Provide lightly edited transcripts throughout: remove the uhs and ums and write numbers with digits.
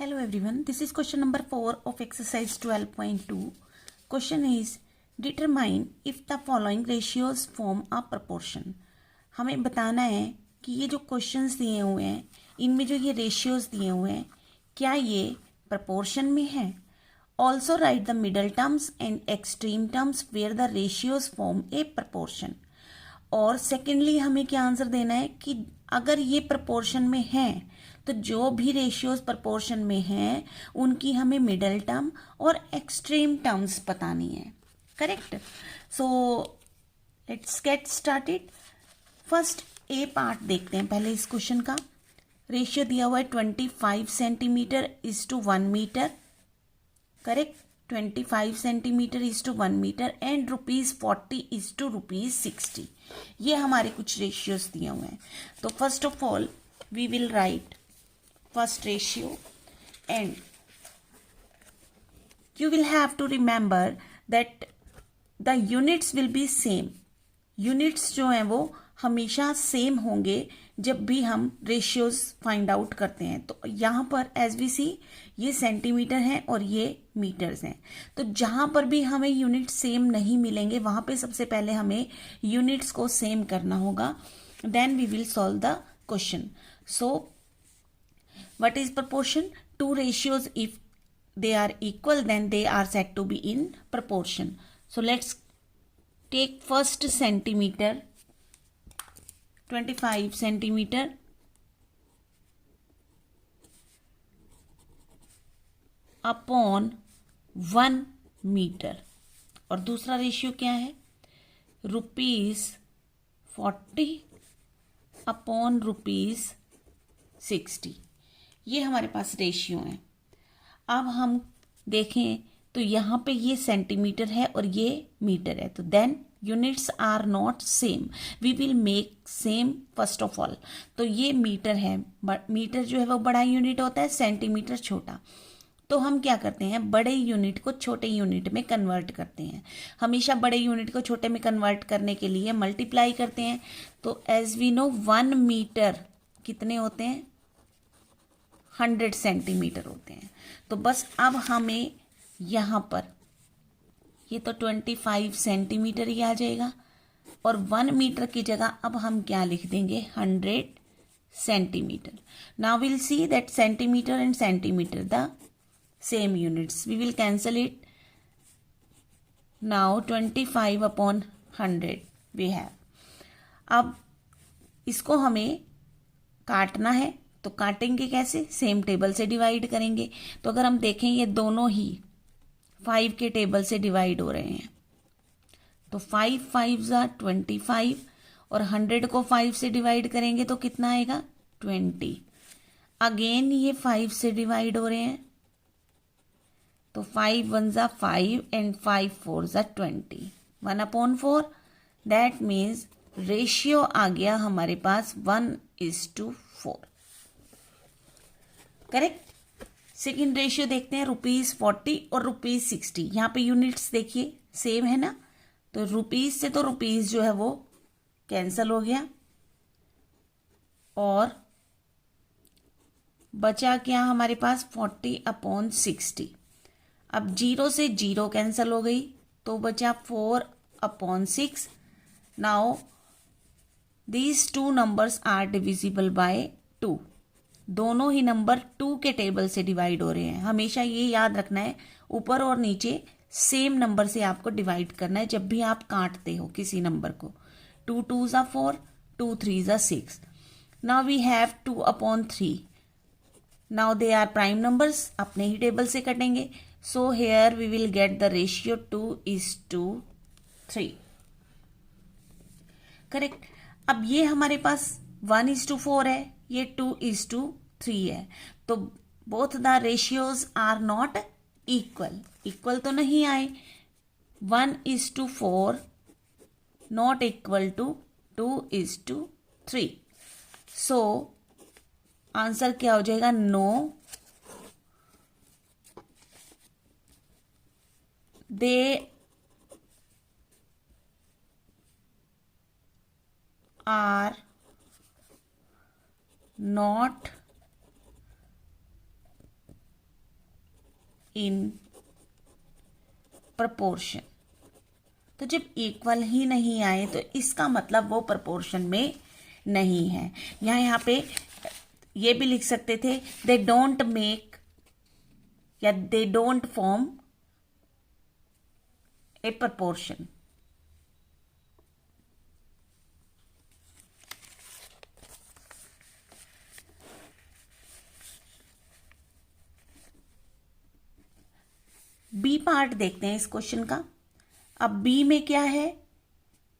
Hello everyone, this is question number 4 of exercise 12.2. Question is, determine if the following ratios form a proportion. हमें बताना है कि ये जो क्वेश्चंस दिए हुए हैं इनमें जो ये रेशियोज दिए हुए हैं क्या ये प्रपोर्शन में है. Also right the middle terms and extreme terms where the ratios form a proportion. और सेकेंडली हमें क्या आंसर देना है कि अगर ये प्रपोर्शन में है तो जो भी रेशियोज प्रपोर्शन में हैं उनकी हमें मिडल टर्म और एक्सट्रीम टर्म्स बतानी है. Correct. So let's get started. First A part देखते हैं पहले इस क्वेश्चन का. रेशियो दिया हुआ है 25 centimetre is to 1 metre. Correct. 25 centimetre is to 1 metre and ₹40 is to ₹60. ये हमारे कुछ रेशियोज दिए हुए हैं. तो first of all we will write first ratio and you will have to remember that the units will be same. units जो हैं वो हमेशा सेम होंगे जब भी हम रेशियोज फाइंड आउट करते हैं. तो यहाँ पर एज वी सी ये सेंटीमीटर हैं और ये मीटर्स हैं. तो जहाँ पर भी हमें यूनिट सेम नहीं मिलेंगे वहाँ पे सबसे पहले हमें यूनिट्स को सेम करना होगा. Then we will solve the question. So what is proportion? Two ratios, if they are equal then they are said to be in proportion. So let's take first centimeter. 25 centimeter upon 1 metre. और दूसरा ratio क्या है? ₹40 upon ₹60. ये हमारे पास ratio है. अब हम देखें तो यहाँ पे ये सेंटीमीटर है और ये मीटर है. तो then units are not same. We will make same first of all. तो ये मीटर है. मीटर जो है वो बड़ा यूनिट होता है, सेंटीमीटर छोटा. तो हम क्या करते हैं, बड़े यूनिट को छोटे यूनिट में कन्वर्ट करते हैं. हमेशा बड़े यूनिट को छोटे में कन्वर्ट करने के लिए मल्टीप्लाई करते हैं. तो एज वी नो 1 मीटर कितने होते हैं? 100 सेंटीमीटर होते हैं. तो बस अब हमें यहाँ पर ये तो 25 सेंटीमीटर ही आ जाएगा और 1 मीटर की जगह अब हम क्या लिख देंगे? 100 centimetre. Now will see that centimetre and centimetre the same units. We will cancel it. Now 25 upon 100 we have. अब इसको हमें काटना है. तो काटेंगे कैसे? सेम टेबल से डिवाइड करेंगे. तो अगर हम देखें ये दोनों ही 5 के टेबल से डिवाइड हो रहे हैं. तो 5 5 25 और 100 को 5 से डिवाइड करेंगे तो कितना आएगा? 20. अगेन ये 5 से डिवाइड हो रहे हैं. तो 5 1 5 एंड 5 4 20. 1/4. दैट मीन्स रेशियो आ गया हमारे पास 1:4. करेक्ट. सेकेंड रेशियो देखते हैं. ₹40 और ₹60. यहाँ पे यूनिट्स देखिए सेम है ना. तो रुपीज से तो रुपीज जो है वो कैंसल हो गया और बचा क्या हमारे पास? 40/60. अब 0 से 0 कैंसल हो गई तो बचा 4/6. Now these 2 numbers are divisible by 2. दोनों ही नंबर 2 के टेबल से डिवाइड हो रहे हैं. हमेशा ये याद रखना है ऊपर और नीचे सेम नंबर से आपको डिवाइड करना है जब भी आप काटते हो किसी नंबर को. 2 2 4, 2 3 6. Now we have 2/3. Now they are prime numbers. अपने ही टेबल से कटेंगे. So here we will get the ratio 2:3. Correct. अब ये हमारे पास 1:4 है, ये 2:3 है. तो both the ratios are not equal. Equal तो नहीं आए. 1:4 not equal to 2:3. So answer क्या हो जाएगा? No, they are not in proportion. तो जब इक्वल ही नहीं आए तो इसका मतलब वो प्रपोर्शन में नहीं है। यहाँ पे ये भी लिख सकते थे, दे डोंट मेक या they don't form a proportion. B part देखते हैं इस क्वेश्चन का। अब बी में क्या है,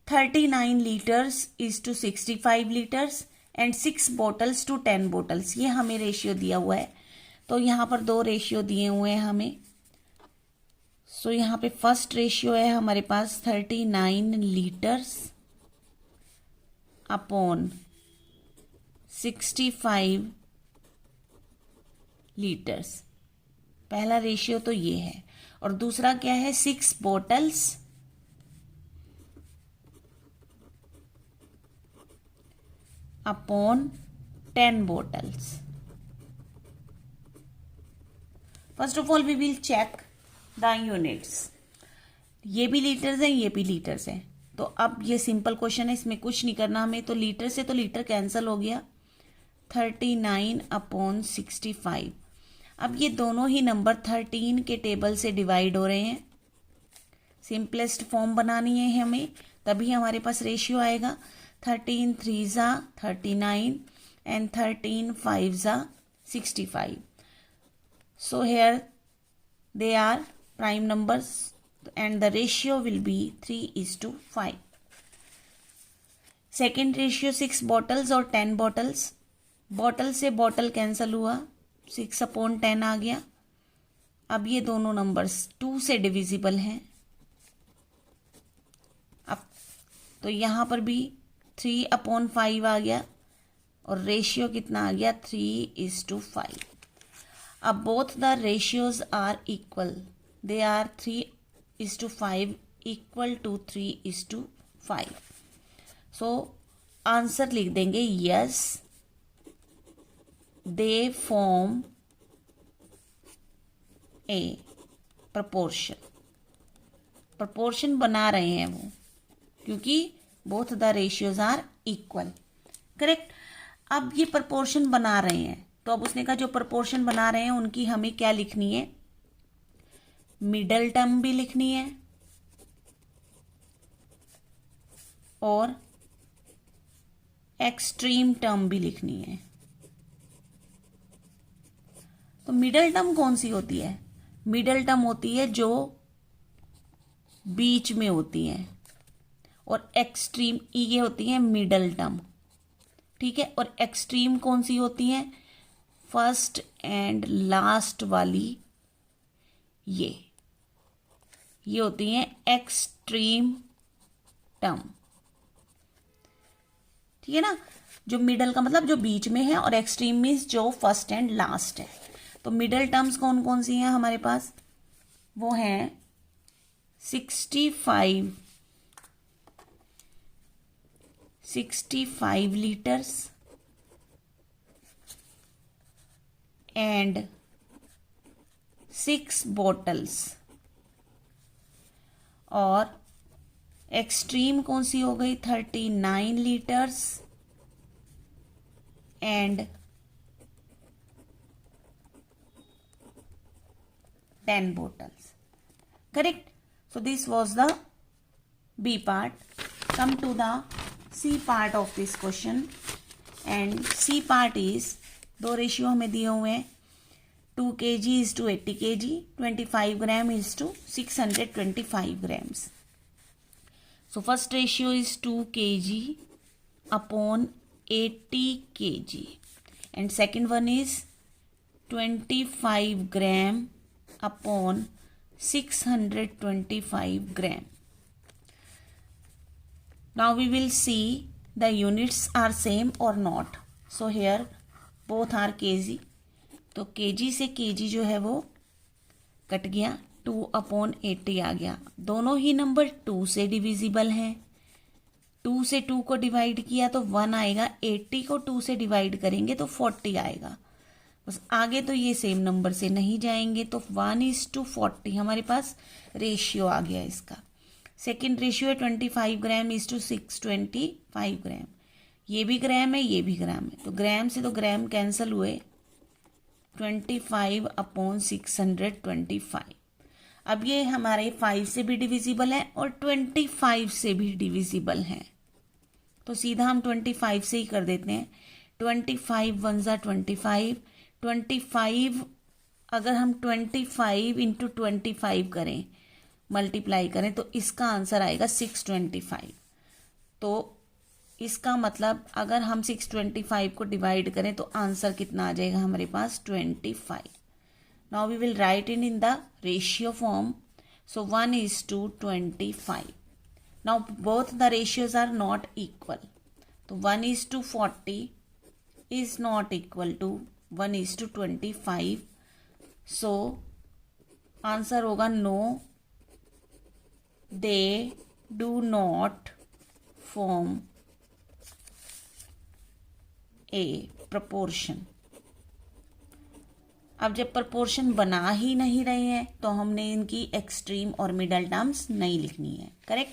39 litres is to 65 litres and 6 bottles to 10 bottles. ये हमें रेशियो दिया हुआ है। तो यहाँ पर दो रेशियो दिए हुए हैं हमें। सो यहाँ पे फर्स्ट रेशियो है हमारे पास 39 लीटर्स अपॉन 65 लीटर्स। पहला रेशियो तो ये है। और दूसरा क्या है, 6 bottles upon 10 bottles. First of all we will check the units. ये भी लीटर्स हैं, ये भी लीटर्स हैं। तो अब ये सिंपल क्वेश्चन है, इसमें कुछ नहीं करना हमें। तो लीटर से तो लीटर कैंसिल हो गया, 39 अपॉन 65। अब ये दोनों ही नंबर 13 के टेबल से डिवाइड हो रहे हैं। सिंपलेस्ट फॉर्म बनानी है हमें, तभी हमारे पास रेशियो आएगा। 13 3 ज़ा 39 एंड 13 5 ज़ा 65। So here they are prime numbers and the ratio will be 3:5. Second ratio 6 bottles और 10 बॉटल्स। बॉटल से बॉटल कैंसिल हुआ, 6 अपॉन 10 आ गया। अब ये दोनों नंबर्स 2 से डिविजिबल हैं। अब तो यहाँ पर भी 3 अपॉन 5 आ गया और रेशियो कितना आ गया, 3:5। अब both the ratios are equal, they are 3:5 equal to 3:5। So answer लिख देंगे yes, they form a proportion. Proportion बना रहे हैं वो, क्योंकि both the ratios are equal. Correct. अब ये प्रपोर्शन बना रहे हैं, तो अब उसने कहा जो प्रपोर्शन बना रहे हैं उनकी हमें क्या लिखनी है, मिडल टर्म भी लिखनी है और एक्सट्रीम टर्म भी लिखनी है। तो मिडल टर्म कौन सी होती है, मिडल टर्म होती है जो बीच में होती है, और एक्सट्रीम ये होती है मिडल टर्म। ठीक है। और एक्सट्रीम कौन सी होती है, फर्स्ट एंड लास्ट वाली, ये होती हैं एक्सट्रीम टर्म। ठीक है ना। जो मिडल का मतलब जो बीच में है, और एक्सट्रीम मीन्स जो फर्स्ट एंड लास्ट है। तो मिडल टर्म्स कौन कौन सी हैं हमारे पास, वो हैं 65 लीटर्स एंड 6 बॉटल्स। और एक्सट्रीम कौन सी हो गई, 39 litres and 10 bottles. Correct. So this was the B part. Come to the C part of this question. And C part is, दो रेशियो हमें दिए हुए हैं, 2 kg is to 80 kg, 25 gram is to 625 grams. So first ratio is 2 kg upon 80 kg. And second one is 25 gram upon 625 gram. Now we will see the units are same or not. So here both are kg. तो kg से kg जो है वो cut गया, 2 upon 80 आ गया। दोनों ही number 2 से divisible हैं। 2 से 2 को डिवाइड किया तो 1 आएगा, 80 को 2 से डिवाइड करेंगे तो 40 आएगा। उस आगे तो ये सेम नंबर से नहीं जाएंगे, तो 1:40 हमारे पास रेशियो आ गया इसका। सेकेंड रेशियो है 25 ग्राम इज टू 625 ग्राम। ये भी ग्राम है, ये भी ग्राम है, तो ग्राम से तो ग्राम कैंसिल हुए, 25/625। अब ये हमारे 5 से भी डिविजिबल है और 25 से भी डिविजिबल है, तो सीधा हम 25 से ही कर देते हैं। 25 1 ज़ा 25, 25 अगर हम 25 इंटू 25 करें, मल्टीप्लाई करें, तो इसका आंसर आएगा 625। तो इसका मतलब अगर हम 625 को डिवाइड करें तो आंसर कितना आ जाएगा हमारे पास 25। Now we will write in the ratio form. So 1:25। Now both the ratios are not equal, तो 1:40 is not equal to 1:25। So answer होगा no, they do not form a proportion. अब जब प्रपोर्शन बना ही नहीं रहे हैं तो हमने इनकी एक्सट्रीम और मिडल टर्म्स नहीं लिखनी है, करेक्ट।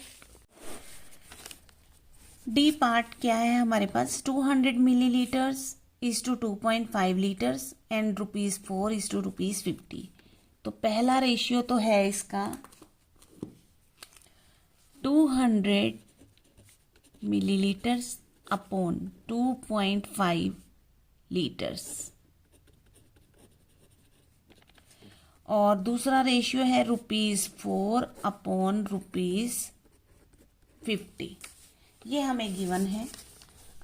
डी पार्ट क्या है हमारे पास, 200 millilitres is to 2.5 litres and ₹4 is to ₹50। तो पहला रेशियो तो है इसका 200 मिलीलीटर्स अपॉन 2.5 लीटर्स, और दूसरा रेशियो है ₹4 अपॉन ₹50। ये हमें गिवन है।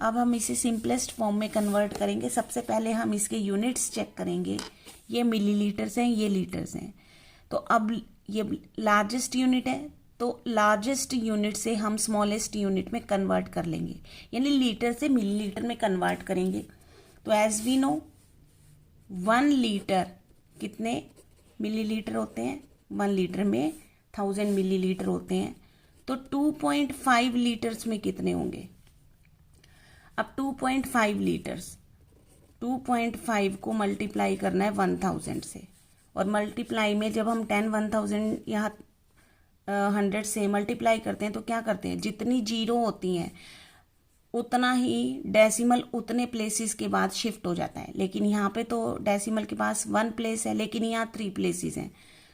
अब हम इसे सिंपलेस्ट फॉर्म में कन्वर्ट करेंगे। सबसे पहले हम इसके यूनिट्स चेक करेंगे, ये मिलीलीटर्स हैं, ये लीटर्स हैं। तो अब ये लार्जेस्ट यूनिट है, तो लार्जेस्ट यूनिट से हम स्मॉलेस्ट यूनिट में कन्वर्ट कर लेंगे, यानी लीटर से मिलीलीटर में कन्वर्ट करेंगे। तो एज वी नो 1 लीटर कितने मिलीलीटर होते हैं, 1 लीटर में 1000 मिलीलीटर होते हैं, तो 2.5 लीटर्स में कितने होंगे। अब 2.5 लीटर्स, 2.5 को मल्टीप्लाई करना है 1000 से, और मल्टीप्लाई में जब हम 1000 यहाँ 100 से मल्टीप्लाई करते हैं तो क्या करते हैं, जितनी जीरो होती हैं उतना ही डेसिमल उतने प्लेसेस के बाद शिफ्ट हो जाता है। लेकिन यहाँ पे तो डेसिमल के पास 1 प्लेस है, लेकिन यहाँ 3 प्लेसेस हैं।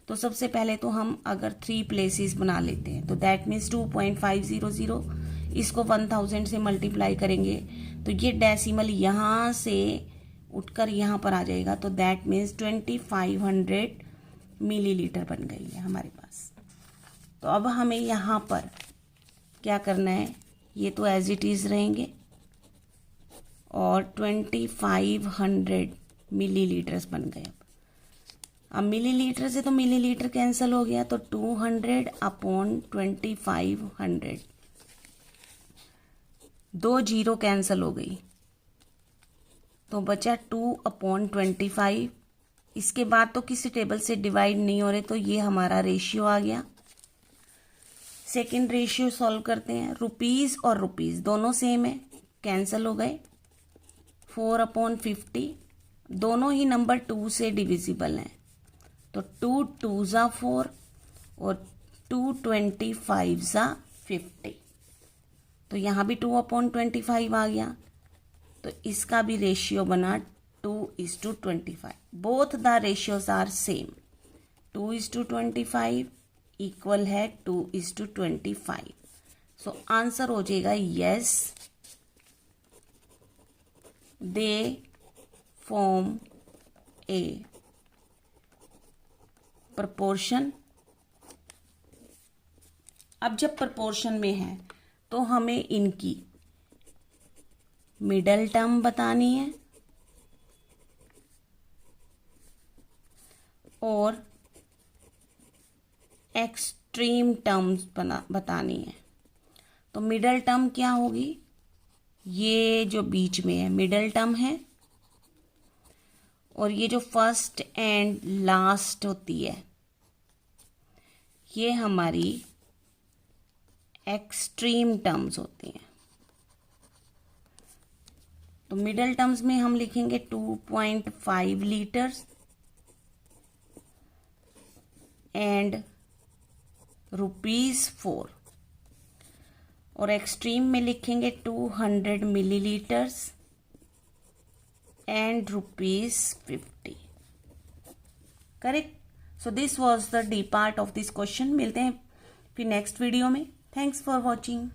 तो सबसे पहले तो हम अगर 3 प्लेसेस बना लेते हैं, तो दैट मीन्स 2.500, इसको 1000 से मल्टीप्लाई करेंगे तो ये डेसिमल यहाँ से उठकर यहाँ पर आ जाएगा, तो दैट मीन्स 2500 मिलीलीटर बन गई है हमारे पास। तो अब हमें यहाँ पर क्या करना है, ये तो एज इट इज़ रहेंगे, और 2500 मिलीलीटर्स बन गए। अब मिलीलीटर से तो मिलीलीटर कैंसिल हो गया, तो 200 अपॉन 2500, 2 जीरो कैंसिल हो गई, तो बचा 2/25। इसके बाद तो किसी टेबल से डिवाइड नहीं हो रहे, तो ये हमारा रेशियो आ गया। सेकेंड रेशियो सॉल्व करते हैं। रुपीज़ और रुपीज़ दोनों सेम है, कैंसिल हो गए। 4/50, दोनों ही नंबर 2 से डिविजिबल हैं, तो 2 2 ज़ा 4 और 2 25 ज़ा 50, तो यहाँ भी 2/25 आ गया। तो इसका भी रेशियो बना 2:25। Both the ratios are same, 2:25 equal है 2:25। सो आंसर हो जाएगा yes, they form a proportion. अब जब प्रपोर्शन में है तो हमें इनकी मिडल टर्म बतानी है और एक्सट्रीम टर्म्स बतानी है। तो मिडल टर्म क्या होगी, ये जो बीच में है मिडल टर्म है, और ये जो फर्स्ट एंड लास्ट होती है ये हमारी एक्सट्रीम टर्म्स होती हैं। तो मिडल टर्म्स में हम लिखेंगे 2.5 लीटर्स एंड ₹4, और एक्सट्रीम में लिखेंगे 200 millilitres and ₹50। Correct. So this was the D part of this question. मिलते हैं फिर नेक्स्ट वीडियो में। Thanks for watching.